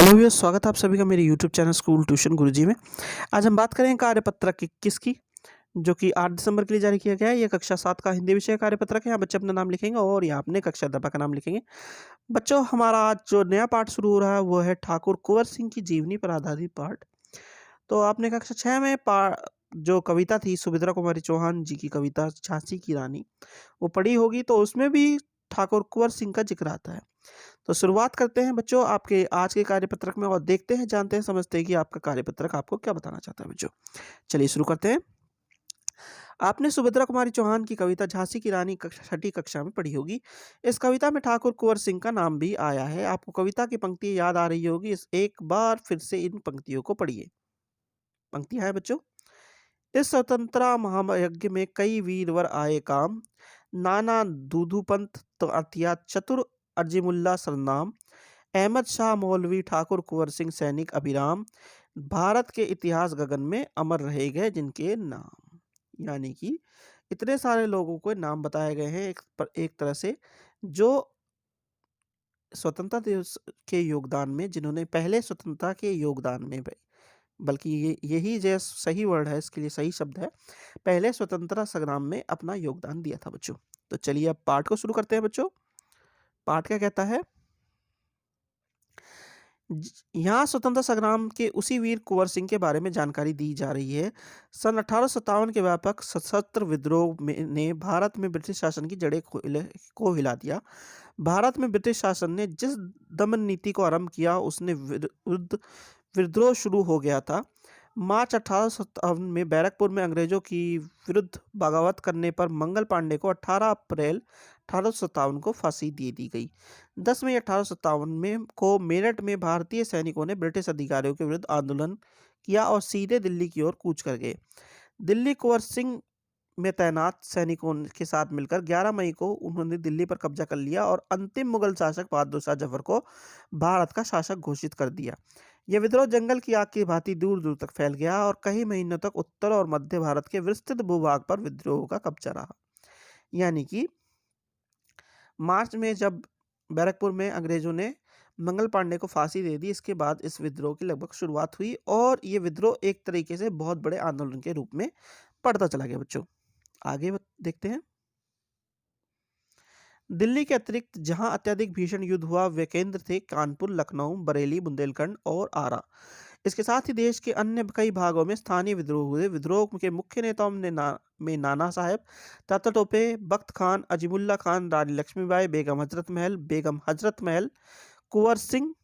Hello भैया, स्वागत है आप सभी का मेरे यूट्यूब चैनल स्कूल ट्यूशन गुरुजी में। आज हम बात करें कार्यपत्रक 21 की, जो कि 8 दिसंबर के लिए जारी किया गया है। ये कक्षा 7 का हिंदी विषय कार्यपत्रक है। यहाँ बच्चे अपना नाम लिखेंगे और यहाँ अपने कक्षा अध्यापक का नाम लिखेंगे। बच्चों, हमारा आज जो नया पाठ शुरू हो रहा है वो है ठाकुर कुंवर सिंह की जीवनी पर आधारित पाठ। तो आपने कक्षा 6 में जो कविता थी सुभद्रा कुमारी चौहान जी की कविता झांसी की रानी, वो पढ़ी होगी। तो उसमें भी ठाकुर कुंवर सिंह का जिक्र आता है। तो शुरुआत करते हैं बच्चों आपके आज के कार्यपत्रक में और देखते हैं, जानते हैं, समझते हैं कि आपका कार्यपत्रक आपको क्या बताना चाहता है बच्चों। चलिए शुरू करते हैं। आपने सुभद्रा कुमारी चौहान की कविता झांसी की रानी छठी कक्षा में पढ़ी होगी। इस कविता में ठाकुर कुंवर सिंह का नाम भी आया है। आपको कविता की पंक्ति याद आ रही होगी। इस एक बार फिर से इन पंक्तियों को पढ़िए। पंक्तियां हैं बच्चों। इस स्वतंत्रता महायज्ञ में कई वीरवर आए काम, नाना दूधू पंथ तो अतिया चतुर अर्जिमुल्ला सरनाम, अहमद शाह मौलवी ठाकुर कुंवर सिंह सैनिक अभिराम, भारत के इतिहास गगन में अमर रह गए जिनके नाम। यानी कि इतने सारे लोगों को नाम बताए गए हैं एक तरह से, जो स्वतंत्रता दिवस के योगदान में, जिन्होंने पहले स्वतंत्रता के योगदान में, बल्कि यही जो सही वर्ड है, इसके लिए सही शब्द है, पहले स्वतंत्रता संग्राम में अपना योगदान दिया था बच्चों। तो चलिए अब पाठ को शुरू करते हैं बच्चों। पाठ क्या कहता है? यहाँ स्वतंत्रता संग्राम के उसी वीर कुंवर सिंह के बारे में जानकारी दी जा रही है। सन 1857 के व्यापक सशस्त्र विद्रोह ने भारत में ब्रिटिश शासन की जड़ें को हिला दिया। भारत में ब्रिटिश शासन ने जिस दमन नीति को आरंभ किया, उसने विरुद्ध विद्रोह शुरू हो गया था। मार्च 1857 में बैरकपुर में अंग्रेजों की विरुद्ध बगावत करने पर मंगल पांडे को 18 अप्रैल 1857 को फांसी दे दी गई। 10 मई 1857 में को मेरठ में भारतीय सैनिकों ने ब्रिटिश अधिकारियों के विरुद्ध आंदोलन किया और सीधे दिल्ली की ओर कूच कर गए। दिल्ली कुंवर सिंह में तैनात सैनिकों के साथ मिलकर 11 मई को उन्होंने दिल्ली पर कब्जा कर लिया और अंतिम मुगल शासक बहादुर शाह जफर को भारत का शासक घोषित कर दिया। यह विद्रोह जंगल की आग की भांति दूर दूर तक फैल गया और कई महीनों तक उत्तर और मध्य भारत के विस्तृत भूभाग पर विद्रोह का कब्जा रहा। यानी कि मार्च में जब बैरकपुर में अंग्रेजों ने मंगल पांडे को फांसी दे दी, इसके बाद इस विद्रोह की लगभग शुरुआत हुई और ये विद्रोह एक तरीके से बहुत बड़े आंदोलन के रूप में बढ़ता चला गया बच्चों। आगे देखते हैं। दिल्ली के अतिरिक्त जहां अत्यधिक भीषण युद्ध हुआ वे केंद्र थे कानपुर, लखनऊ, बरेली, बुंदेलखंड और आरा। इसके साथ ही देश के अन्य कई भागों में स्थानीय विद्रोह हुए। विद्रोह के मुख्य नेताओं में नाना साहेब, तात्या टोपे, बख्त खान, अजीमुल्ला खान, रानी लक्ष्मीबाई, बेगम हजरत महल, कुंवर सिंह,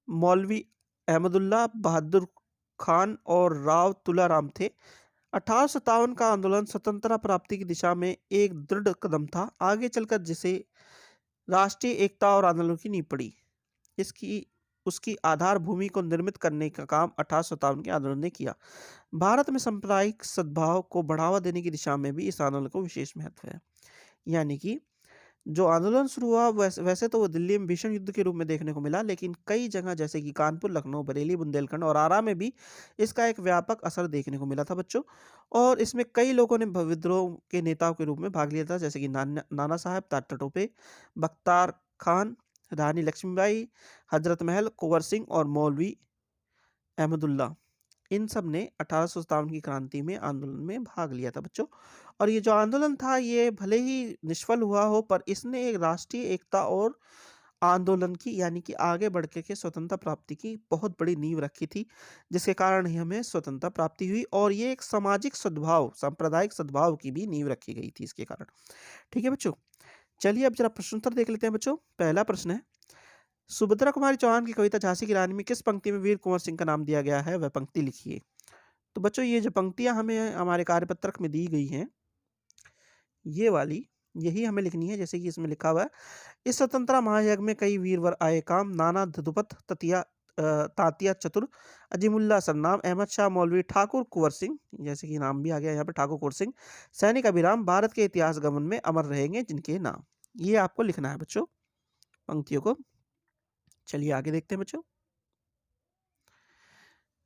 मौलवी अहमदुल्ला, बहादुर खान और राव तुलाराम थे। 1857 का आंदोलन स्वतंत्रता प्राप्ति की दिशा में एक दृढ़ कदम था। आगे चलकर जिसे राष्ट्रीय एकता और आंदोलन की नींव पड़ी, उसकी आधार भूमि को निर्मित करने का काम 1857 के आंदोलन ने किया। भारत में सांप्रदायिक सद्भाव को बढ़ावा देने की दिशा में भी इस आंदोलन को विशेष महत्व है। यानी कि जो आंदोलन शुरू हुआ वैसे तो वो दिल्ली में भीषण युद्ध के रूप में देखने को मिला, लेकिन कई जगह जैसे कि कानपुर, लखनऊ, बरेली, बुंदेलखंड और आरा में भी इसका एक व्यापक असर देखने को मिला था बच्चों। और इसमें कई लोगों ने विद्रोह के नेताओं के रूप में भाग लिया था, जैसे कि नाना साहब, तात्या टोपे, बख्तार खान, रानी लक्ष्मीबाई, हजरत महल, कुंवर सिंह और मौलवी अहमदुल्ला। इन सब ने 1857 की क्रांति में आंदोलन में भाग लिया था बच्चों। और ये जो आंदोलन था ये भले ही निष्फल हुआ हो, पर इसने एक राष्ट्रीय एकता और आंदोलन की, यानी कि आगे बढ़ के स्वतंत्रता प्राप्ति की बहुत बड़ी नींव रखी थी, जिसके कारण ही हमें स्वतंत्रता प्राप्ति हुई। और ये एक सामाजिक सद्भाव, सांप्रदायिक सद्भाव की भी नींव रखी गई थी इसके कारण। ठीक है बच्चों, चलिए अब जरा प्रश्नोत्तर देख लेते हैं बच्चों। पहला प्रश्न है, सुभद्रा कुमारी चौहान की कविता झांसी की रानी में किस पंक्ति में वीर कुंवर सिंह का नाम दिया गया है, वह पंक्ति लिखिए। तो बच्चों, ये जो पंक्तियां हमें हमारे कार्यपत्रक में दी गई हैं, ये वाली यही हमें लिखनी है। जैसे कि इसमें लिखा हुआ है, इस स्वतंत्रता महायज्ञ में कई वीरवर आए काम, नाना धुपत तातिया चतुर अजीमुल्ला सरनाम, अहमद शाह मौलवी ठाकुर कुंवर सिंह, जैसे कि नाम भी आ गया यहाँ पे ठाकुर कुंवर सिंह, सैनिक अभिराम, भारत के इतिहास गमन में अमर रहेंगे जिनके नाम। ये आपको लिखना है बच्चों पंक्तियों को। चलिए आगे देखते हैं बच्चों।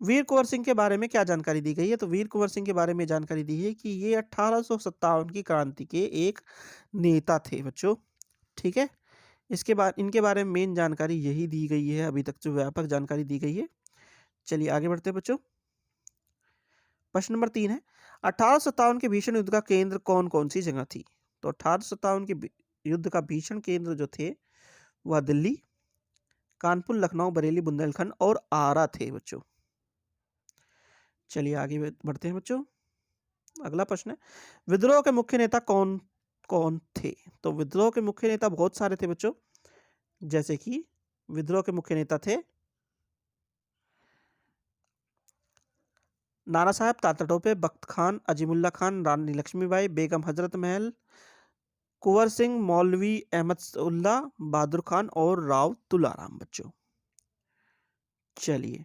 वीर कुंवर सिंह के बारे में क्या जानकारी दी गई है? तो वीर कुंवर सिंह के बारे में जानकारी दी है कि ये 1857 की क्रांति के एक नेता थे बच्चों। ठीक है, इनके बारे में मेन जानकारी यही दी गई है, अभी तक जो व्यापक जानकारी दी गई है। चलिए आगे बढ़ते हैं बच्चों। प्रश्न नंबर 3 है, 1857 के भीषण युद्ध का केंद्र कौन-कौन सी जगह थी? तो 1857 के युद्ध का भीषण केंद्र जो थे, वह दिल्ली, कानपुर, लखनऊ, बरेली, बुंदेलखंड और आरा थे बच्चों। चलिए आगे बढ़ते हैं बच्चों। अगला प्रश्न है, विद्रोह के मुख्य नेता कौन कौन थे? तो विद्रोह के मुख्य नेता बहुत सारे थे बच्चों, जैसे कि विद्रोह के मुख्य नेता थे नाना साहब, तात्या टोपे, बख्त खान, अजीमुल्ला खान, रानी लक्ष्मीबाई, बेगम हजरत महल, कुंवर सिंह, मौलवी अहमद उल्ला, बहादुर खान और राव तुलाराम बच्चों। चलिए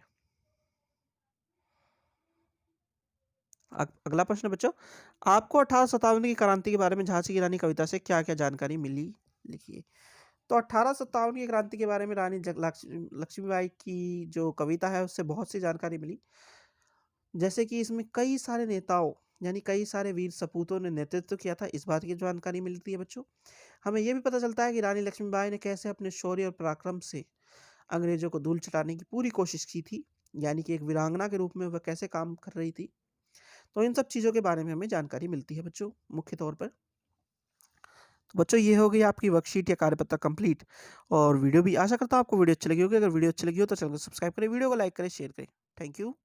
अगला प्रश्न बच्चों, आपको 1857 की क्रांति के बारे में झांसी की रानी कविता से क्या क्या जानकारी मिली, लिखिए। तो 1857 की क्रांति के बारे में रानी लक्ष्मीबाई की जो कविता है उससे बहुत सी जानकारी मिली, जैसे कि इसमें कई सारे नेताओं यानी कई सारे वीर सपूतों ने नेतृत्व किया था, इस बात की जानकारी मिलती है बच्चों। हमें यह भी पता चलता है कि रानी लक्ष्मीबाई ने कैसे अपने शौर्य और पराक्रम से अंग्रेजों को धूल चटाने की पूरी कोशिश की थी, यानी कि एक वीरांगना के रूप में वह कैसे काम कर रही थी। तो इन सब चीज़ों के बारे में हमें जानकारी मिलती है बच्चों मुख्य तौर पर। तो बच्चों ये हो गई आपकी वर्कशीट या कार्यपत्र कंप्लीट, और वीडियो भी आशा करता हूँ आपको वीडियो अच्छी लगी होगी। अगर वीडियो अच्छी लगी हो तो चैनल को सब्सक्राइब करें, वीडियो को लाइक करें, शेयर करें। Thank you.